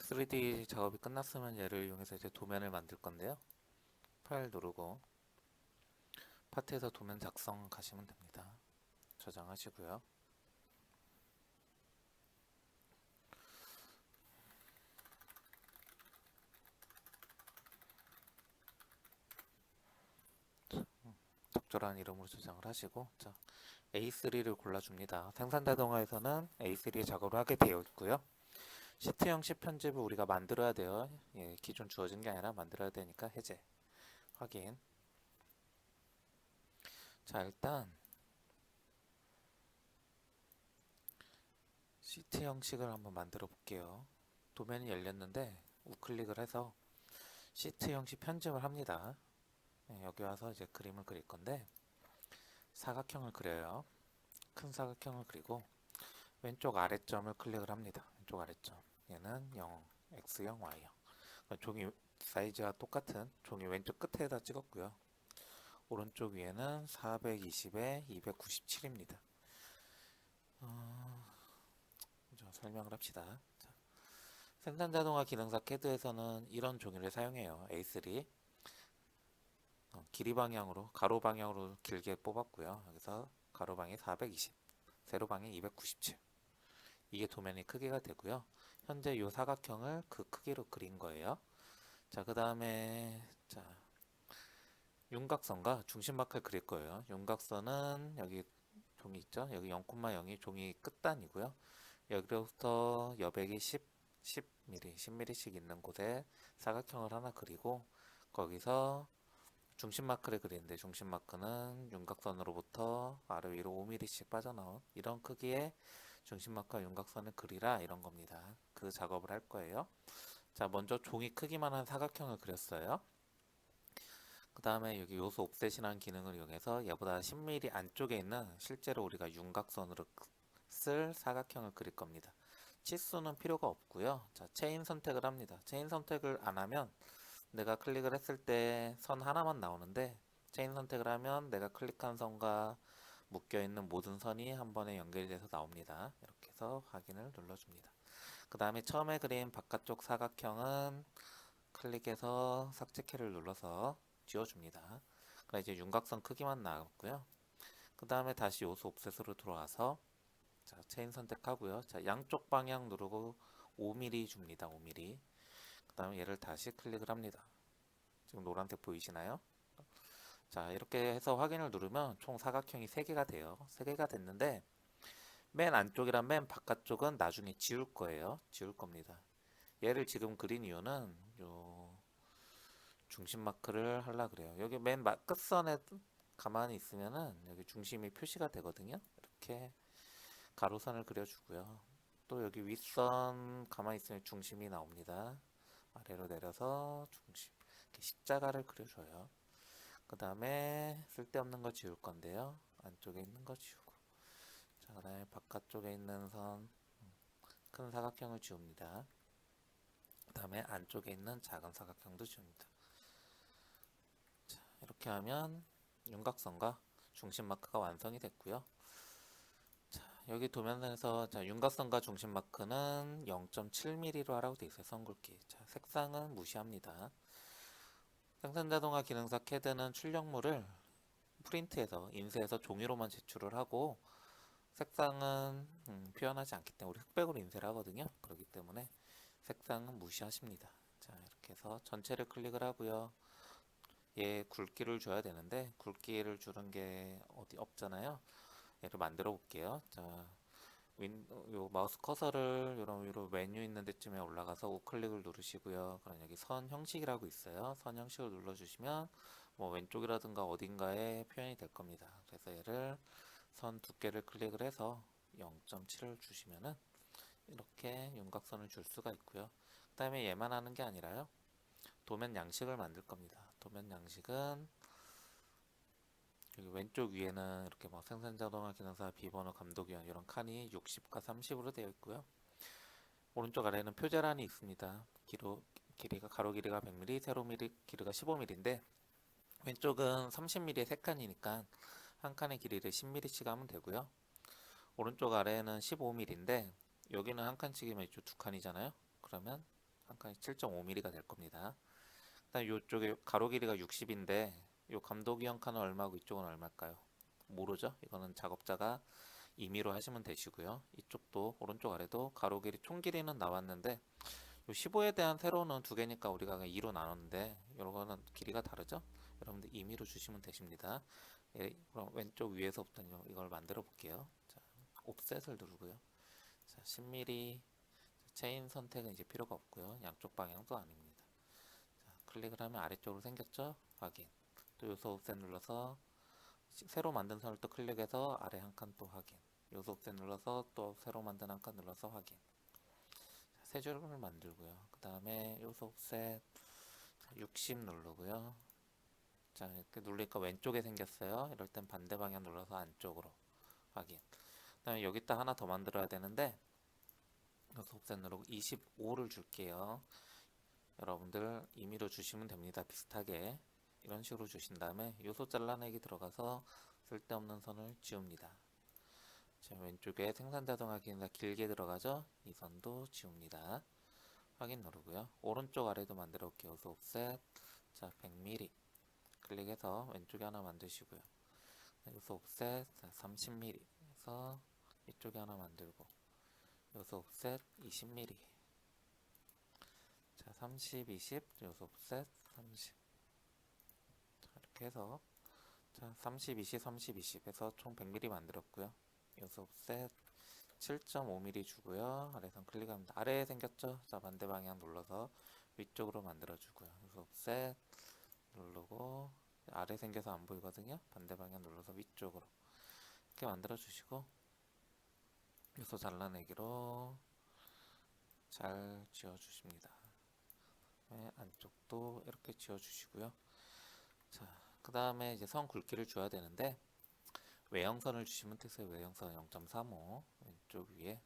3D 작업이 끝났으면 얘를 이용해서 이제 도면을 만들 건데요. 파일 누르고 파트에서 도면 작성 가시면 됩니다. 저장하시고요. 적절한 이름으로 저장을 하시고, 자, A3를 골라줍니다. 생산자동화에서는 A3 작업을 하게 되어 있고요. 시트 형식 편집을 우리가 만들어야 돼요. 예, 기존 주어진 게 아니라 만들어야 되니까 해제, 확인. 자, 일단 시트 형식을 한번 만들어 볼게요. 도면이 열렸는데 우클릭을 해서 시트 형식 편집을 합니다. 네, 여기 와서 이제 그림을 그릴 건데 사각형을 그려요. 큰 사각형을 그리고 왼쪽 아래점을 클릭을 합니다. 왼쪽 아래점. 얘는 0, X형, Y형. 종이 사이즈와 똑같은 종이 왼쪽 끝에다 찍었고요. 오른쪽 위에는 420에 297입니다. 설명을 합시다. 자, 생산자동화 기능사 CAD에서는 이런 종이를 사용해요. A3. 길이 방향으로 가로 방향으로 길게 뽑았고요. 여기서 가로방이 420, 세로방이 297. 이게 도면의 크기가 되고요. 현재 이 사각형을 그 크기로 그린 거예요. 자, 그 다음에 자 윤곽선과 중심막을 그릴 거예요. 윤곽선은 여기 종이 있죠. 여기 0,0이 종이 끝단이고요. 여기로부터 여백이 10mm, 10mm씩 있는 곳에 사각형을 하나 그리고 거기서 중심 마크를 그리는데 중심 마크는 윤곽선으로부터 아래 위로 5mm씩 빠져나온 이런 크기의 중심 마크와 윤곽선을 그리라 이런 겁니다. 그 작업을 할 거예요. 자, 먼저 종이 크기만 한 사각형을 그렸어요. 그 다음에 여기 요소 옵셋이라는 기능을 이용해서 얘보다 10mm 안쪽에 있는 실제로 우리가 윤곽선으로 쓸 사각형을 그릴 겁니다. 치수는 필요가 없고요. 자, 체인 선택을 합니다. 체인 선택을 안 하면 내가 클릭을 했을 때 선 하나만 나오는데 체인 선택을 하면 내가 클릭한 선과 묶여있는 모든 선이 한 번에 연결이 돼서 나옵니다. 이렇게 해서 확인을 눌러줍니다. 그 다음에 처음에 그린 바깥쪽 사각형은 클릭해서 삭제키를 눌러서 지워줍니다. 그럼 이제 윤곽선 크기만 나왔고요. 그 다음에 다시 요소 옵셋으로 들어와서 자, 체인 선택하고요. 자, 양쪽 방향 누르고 5mm 줍니다. 5mm. 그 다음에 얘를 다시 클릭을 합니다. 지금 노란색 보이시나요? 자, 이렇게 해서 확인을 누르면 총 사각형이 3개가 돼요. 3개가 됐는데 맨 안쪽이랑 맨 바깥쪽은 나중에 지울 거예요. 지울 겁니다. 얘를 지금 그린 이유는 요 중심 마크를 하려 그래요. 여기 맨 끝선에 가만히 있으면은 여기 중심이 표시가 되거든요. 이렇게 가로선을 그려주고요. 또 여기 윗선 가만히 있으면 중심이 나옵니다. 아래로 내려서 중심 이렇게 십자가를 그려줘요. 그 다음에 쓸데없는 거 지울 건데요. 안쪽에 있는 거 지우고 자, 그 다음에 바깥쪽에 있는 선 큰 사각형을 지웁니다. 그 다음에 안쪽에 있는 작은 사각형도 지웁니다. 자, 이렇게 하면 윤곽선과 중심 마크가 완성이 됐고요. 자, 여기 도면에서 자, 윤곽선과 중심 마크는 0.7mm로 하라고 되어 있어요. 선 굵기. 자, 색상은 무시합니다. 생산자동화 기능사 CAD는 출력물을 프린트해서 인쇄해서 종이로만 제출을 하고 색상은 표현하지 않기 때문에 우리 흑백으로 인쇄를 하거든요. 그렇기 때문에 색상은 무시하십니다. 자, 이렇게 해서 전체를 클릭을 하고요. 얘 굵기를 줘야 되는데 굵기를 주는 게 어디 없잖아요. 얘를 만들어 볼게요. 자, 요 마우스 커서를 요런 메뉴 있는 데쯤에 올라가서 우클릭을 누르시고요. 그럼 여기 선 형식이라고 있어요. 선 형식을 눌러주시면 뭐 왼쪽이라든가 어딘가에 표현이 될 겁니다. 그래서 얘를 선 두께를 클릭을 해서 0.7을 주시면은 이렇게 윤곽선을 줄 수가 있고요. 그 다음에 얘만 하는 게 아니라요. 도면 양식을 만들 겁니다. 도면 양식은 여기 왼쪽 위에는 이렇게 뭐 생산자동화 기능사 비번호 감독위원 이런 칸이 60과 30으로 되어 있고요. 오른쪽 아래에는 표제란이 있습니다. 길이가 가로 길이가 100mm, 세로 길이가 15mm인데 왼쪽은 30mm의 3칸이니까 한 칸의 길이를 10mm씩 하면 되고요. 오른쪽 아래에는 15mm인데 여기는 한 칸씩이면 이쪽 2칸이잖아요. 그러면 한 칸이 7.5mm가 될 겁니다. 그다음 이쪽에 가로 길이가 60인데 이 감독이 한 칸은 얼마고 이쪽은 얼마일까요? 모르죠? 이거는 작업자가 임의로 하시면 되시고요. 이쪽도 오른쪽 아래도 가로 길이 총 길이는 나왔는데 요 15에 대한 세로는 두 개니까 우리가 그냥 2로 나눴는데 이거는 길이가 다르죠? 여러분들 임의로 주시면 되십니다. 예, 그럼 왼쪽 위에서부터 이걸 만들어 볼게요. 자, 옵셋을 누르고요. 자, 10mm 체인 선택은 이제 필요가 없고요. 양쪽 방향도 아닙니다. 자, 클릭을 하면 아래쪽으로 생겼죠? 확인. 또 요소 옵셋 눌러서 새로 만든 선을 또 클릭해서 아래 한 칸 또 확인. 요소 옵셋 눌러서 또 새로 만든 한 칸 눌러서 확인. 자, 세 줄을 만들고요. 그 다음에 요소 옵셋 60 누르고요. 자, 이렇게 누르니까 왼쪽에 생겼어요. 이럴 땐 반대 방향 눌러서 안쪽으로 확인. 그 다음에 여기다 하나 더 만들어야 되는데 요소 옵셋 누르고 25를 줄게요. 여러분들 임의로 주시면 됩니다. 비슷하게 이런 식으로 주신 다음에 요소 잘라내기 들어가서 쓸데없는 선을 지웁니다. 자, 왼쪽에 생산 자동 확인이나 길게 들어가죠? 이 선도 지웁니다. 확인 누르고요. 오른쪽 아래도 만들어 볼게요. 요소 옵셋 자 100mm 클릭해서 왼쪽에 하나 만드시고요. 요소 옵셋 30mm 해서 이쪽에 하나 만들고 요소 옵셋 20mm 자 30, 20 요소 옵셋 30 자, 이렇게 해서 자 30, 20, 30, 20 해서 총 100mm 만들었고요. 요소 옵셋 7.5mm 주고요. 아래선 클릭합니다. 아래에 생겼죠? 자 반대 방향 눌러서 위쪽으로 만들어 주고요. 요소 옵셋 누르고 아래 생겨서 안 보이거든요. 반대 방향 눌러서 위쪽으로 이렇게 만들어 주시고 요소 잘라내기로 잘 지워 주십니다. 네, 안쪽도 이렇게 지워 주시고요. 자, 그 다음에 이제 선 굵기를 줘야 되는데 외형선을 주시면 되세요. 외형선 0.35 왼쪽 위에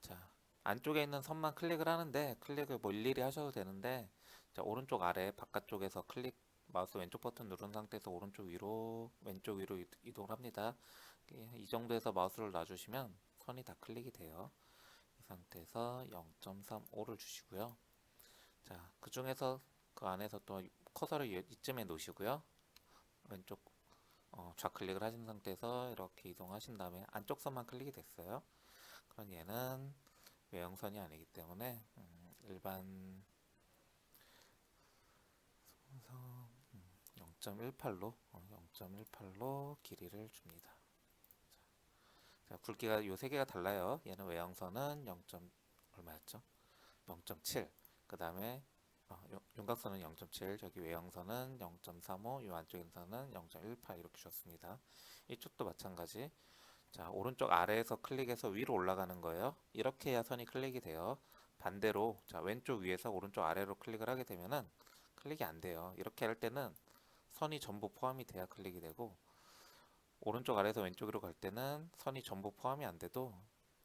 자 안쪽에 있는 선만 클릭을 하는데 클릭을 뭐 일일이 하셔도 되는데 자, 오른쪽 아래 바깥쪽에서 클릭 마우스 왼쪽 버튼 누른 상태에서 오른쪽 위로 왼쪽 위로 이동을 합니다. 이 정도에서 마우스를 놔주시면 선이 다 클릭이 돼요. 이 상태에서 0.35를 주시고요. 자, 그 중에서 그 안에서 또 커서를 이쯤에 놓으시고요. 왼쪽 좌클릭을 하신 상태에서 이렇게 이동하신 다음에 안쪽 선만 클릭이 됐어요. 그럼 얘는 외형선이 아니기 때문에 일반 선 0.18로 0.18로 길이를 줍니다. 자, 굵기가 요 세 개가 달라요. 얘는 외형선은 0. 얼마였죠? 0.7. 그 다음에 윤곽선은 0.7, 저기 외형선은 0.35, 이 안쪽에서는 0.18 이렇게 줬습니다. 이쪽도 마찬가지. 자, 오른쪽 아래에서 클릭해서 위로 올라가는 거예요. 이렇게 해야 선이 클릭이 돼요. 반대로 자 왼쪽 위에서 오른쪽 아래로 클릭을 하게 되면은 클릭이 안 돼요. 이렇게 할 때는 선이 전부 포함이 돼야 클릭이 되고 오른쪽 아래에서 왼쪽으로 갈 때는 선이 전부 포함이 안 돼도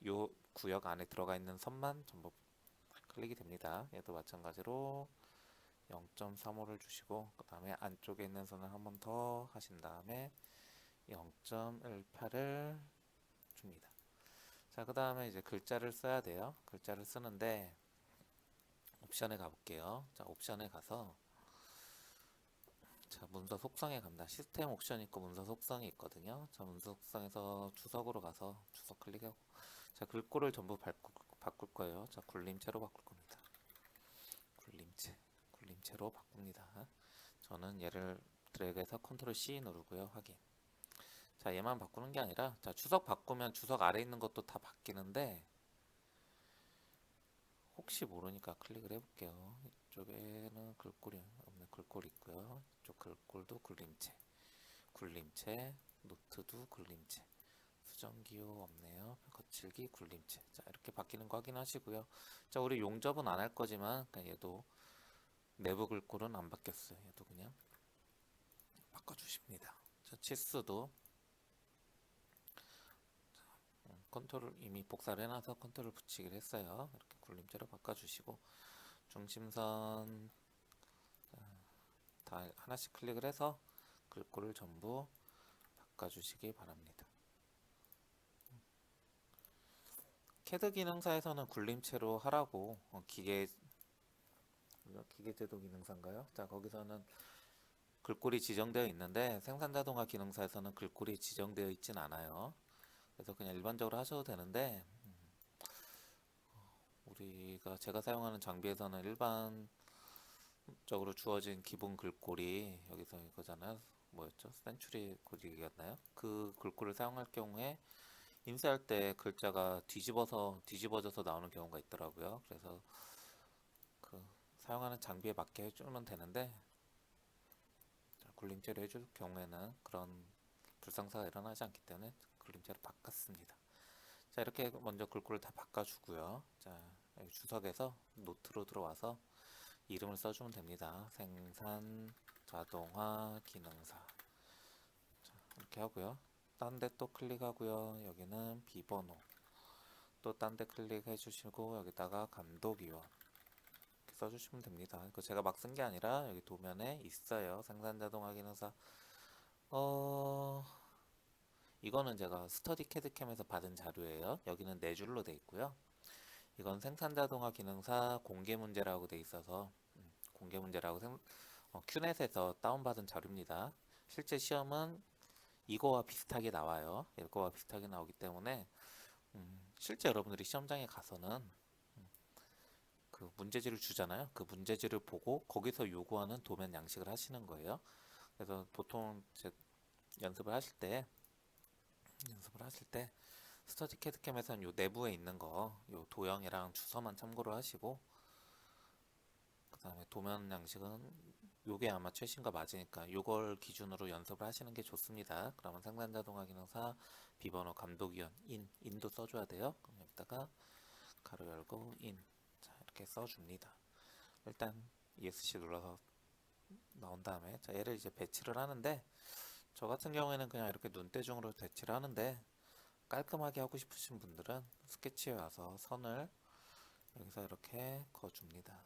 이 구역 안에 들어가 있는 선만 전부 클릭이 됩니다. 얘도 마찬가지로 0.35를 주시고 그 다음에 안쪽에 있는 선을 한 번 더 하신 다음에 0.18을 줍니다. 자, 그 다음에 이제 글자를 써야 돼요. 글자를 쓰는데 옵션에 가볼게요. 자, 옵션에 가서 자, 문서 속성에 갑니다. 시스템 옵션이 있고 문서 속성이 있거든요. 자, 문서 속성에서 주석으로 가서 주석 클릭하고 자, 글꼴을 전부 바꿀 거예요. 자, 굴림체로 바꿀 겁니다. 굴림체로 바꿉니다. 저는 얘를 드래그해서 컨트롤 C 누르고요. 확인. 자, 얘만 바꾸는 게 아니라 자, 주석 바꾸면 주석 아래 있는 것도 다 바뀌는데 혹시 모르니까 클릭을 해볼게요. 이쪽에는 글꼴이 없네. 글꼴이 있고요. 이쪽 글꼴도 굴림체, 노트도 굴림체, 수정기호 없네요. 거칠기 굴림체. 자, 이렇게 바뀌는 거 확인하시고요. 자, 우리 용접은 안 할 거지만 얘도 내부 글꼴은 안 바뀌었어요. 얘도 그냥 바꿔주십니다. 자, 치수도 컨트롤 이미 복사를 해놔서 컨트롤 붙이기를 했어요. 이렇게 굴림체로 바꿔주시고 중심선 다 하나씩 클릭을 해서 글꼴을 전부 바꿔주시기 바랍니다. 캐드 기능사에서는 굴림체로 하라고 기계 기계제도 기능사인가요? 자, 거기서는 글꼴이 지정되어 있는데 생산자동화 기능사에서는 글꼴이 지정되어 있진 않아요. 그래서 그냥 일반적으로 하셔도 되는데 제가 사용하는 장비에서는 일반적으로 주어진 기본 글꼴이 여기서 이거잖아요. 뭐였죠? 센츄리 코딩이었나요? 그 글꼴을 사용할 경우에 인쇄할 때 글자가 뒤집어져서 나오는 경우가 있더라고요. 그래서 그 사용하는 장비에 맞게 해주면 되는데 굴림체를 해줄 경우에는 그런 불상사가 일어나지 않기 때문에 굴림체를 바꿨습니다. 자, 이렇게 먼저 글꼴을 다 바꿔주고요. 자, 여기 주석에서 노트로 들어와서 이름을 써주면 됩니다. 생산 자동화 기능사. 자, 이렇게 하고요. 딴 데 또 클릭하고요. 여기는 비번호. 또 딴 데 클릭해 주시고 여기다가 감독위원 이렇게 써주시면 됩니다. 이거 제가 막 쓴 게 아니라 여기 도면에 있어요. 생산 자동화 기능사. 이거는 제가 스터디 캐드캠에서 받은 자료예요. 여기는 네 줄로 돼 있고요. 이건 생산자동화 기능사 공개 문제라고 돼 있어서 공개 문제라고 큐넷에서 다운받은 자료입니다. 실제 시험은 이거와 비슷하게 나와요. 이거와 비슷하게 나오기 때문에 실제 여러분들이 시험장에 가서는 그 문제지를 주잖아요. 그 문제지를 보고 거기서 요구하는 도면 양식을 하시는 거예요. 그래서 보통 연습을 하실 때 스터디 캐드캠에서는 요 내부에 있는 거, 요 도형이랑 주소만 참고를 하시고, 그 다음에 도면 양식은 요게 아마 최신과 맞으니까 요걸 기준으로 연습을 하시는 게 좋습니다. 그러면 생산자동화 기능사 비번호 감독위원 인도 써줘야 돼요. 그럼 여기다가 가로 열고 자, 이렇게 써줍니다. 일단 ESC 눌러서 나온 다음에 자, 얘를 이제 배치를 하는데 저 같은 경우에는 그냥 이렇게 눈대중으로 배치를 하는데 깔끔하게 하고 싶으신 분들은 스케치에 와서 선을 여기서 이렇게 그어줍니다.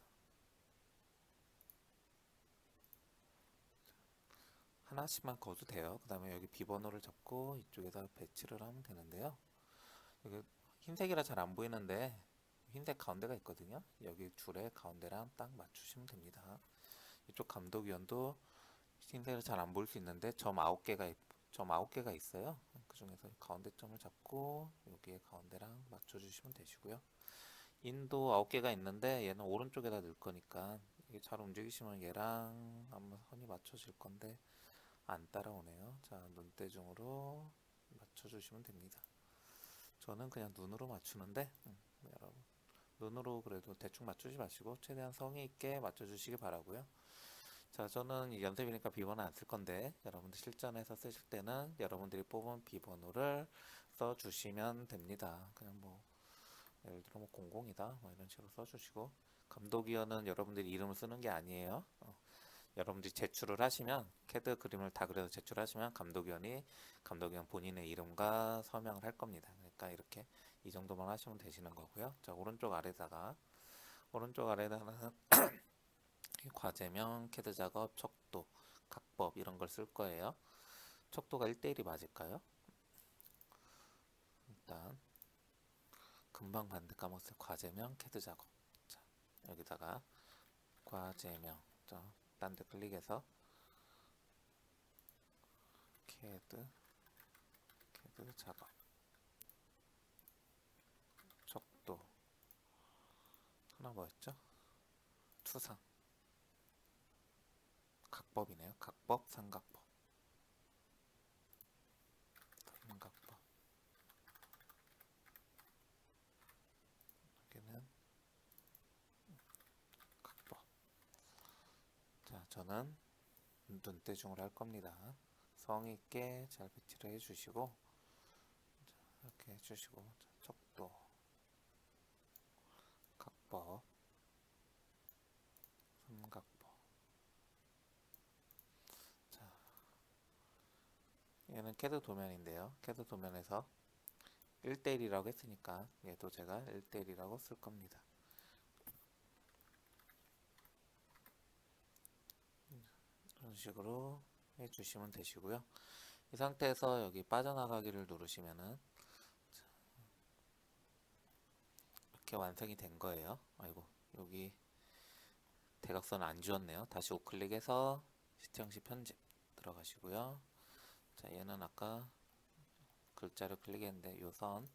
하나씩만 그어도 돼요. 그 다음에 여기 비번호를 잡고 이쪽에다 배치를 하면 되는데요. 여기 흰색이라 잘 안 보이는데 흰색 가운데가 있거든요. 여기 줄에 가운데랑 딱 맞추시면 됩니다. 이쪽 감독위원도 흰색으로 잘 안 보일 수 있는데 점 9개가 있어요. 그 중에서 가운데 점을 잡고 여기에 가운데랑 맞춰주시면 되시고요. 인도 9개가 있는데 얘는 오른쪽에다 넣을 거니까 이게 잘 움직이시면 얘랑 아마 선이 맞춰질 건데 안 따라오네요. 자, 눈대중으로 맞춰주시면 됩니다. 저는 그냥 눈으로 맞추는데 여러분 눈으로 그래도 대충 맞추지 마시고 최대한 성의 있게 맞춰주시기 바라고요. 자, 저는 이 연습이니까 비번호 안 쓸 건데 여러분들 실전에서 쓰실 때는 여러분들이 뽑은 비번호를 써주시면 됩니다. 그냥 뭐 예를 들어 뭐 00이다 뭐 이런 식으로 써주시고 감독위원은 여러분들이 이름을 쓰는 게 아니에요. 여러분들이 제출을 하시면 캐드 그림을 다 그려서 제출하시면 감독위원 본인의 이름과 서명을 할 겁니다. 그러니까 이렇게 이 정도만 하시면 되시는 거고요. 자, 오른쪽 아래다가 과제명, 캐드 작업, 척도, 각법 이런 걸 쓸 거예요. 척도가 1대1이 맞을까요? 일단 금방 봤는데 까먹었어요. 과제명, 캐드 작업. 자, 여기다가 과제명. 딴 데 클릭해서 캐드 작업. 척도. 하나 뭐였죠? 투상. 각법이네요. 각법, 삼각법. 삼각법. 여기는 각법. 자, 저는 눈대중으로 할 겁니다. 성의 있게 잘 배치를 해주시고 이렇게 해주시고 척도, 각법, 삼각법. 자, 얘는 캐드 도면인데요. 캐드 도면에서 1대1이라고 했으니까 얘도 제가 1대1이라고 쓸 겁니다. 이런 식으로 해주시면 되시고요. 이 상태에서 여기 빠져나가기를 누르시면은 이렇게 완성이 된 거예요. 아이고, 여기 대각선을 안 지웠네요. 다시 우클릭해서 시트 형식 편집 들어가시고요. 자, 얘는 아까 글자를 클릭했는데 요 선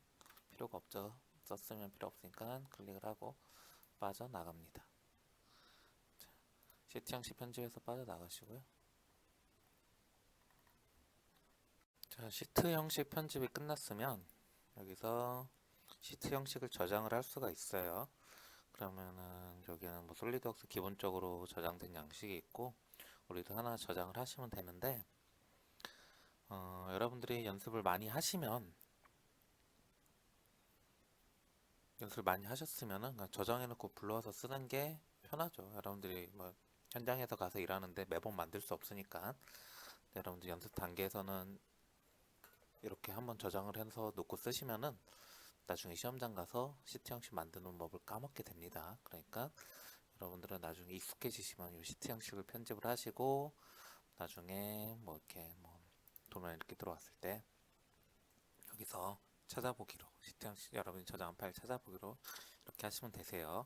필요가 없죠. 썼으면 필요 없으니까 클릭을 하고 빠져나갑니다. 자, 시트 형식 편집에서 빠져나가시고요. 자, 시트 형식 편집이 끝났으면 여기서 시트 형식을 저장을 할 수가 있어요. 그러면은 여기는 뭐 솔리드웍스 기본적으로 저장된 양식이 있고 우리도 하나 저장을 하시면 되는데 여러분들이 연습을 많이 하셨으면은 그냥 저장해놓고 불러와서 쓰는 게 편하죠. 여러분들이 뭐 현장에서 가서 일하는데 매번 만들 수 없으니까 여러분들 연습 단계에서는 이렇게 한번 저장을 해서 놓고 쓰시면은 나중에 시험장 가서 시트 형식 만드는 법을 까먹게 됩니다. 그러니까 여러분들은 나중에 익숙해지시면 이 시트 형식을 편집을 하시고 나중에 뭐 이렇게 뭐 도면 이렇게 들어왔을 때 여기서 찾아보기로 시트 형식 여러분이 저장한 파일 찾아보기로 이렇게 하시면 되세요.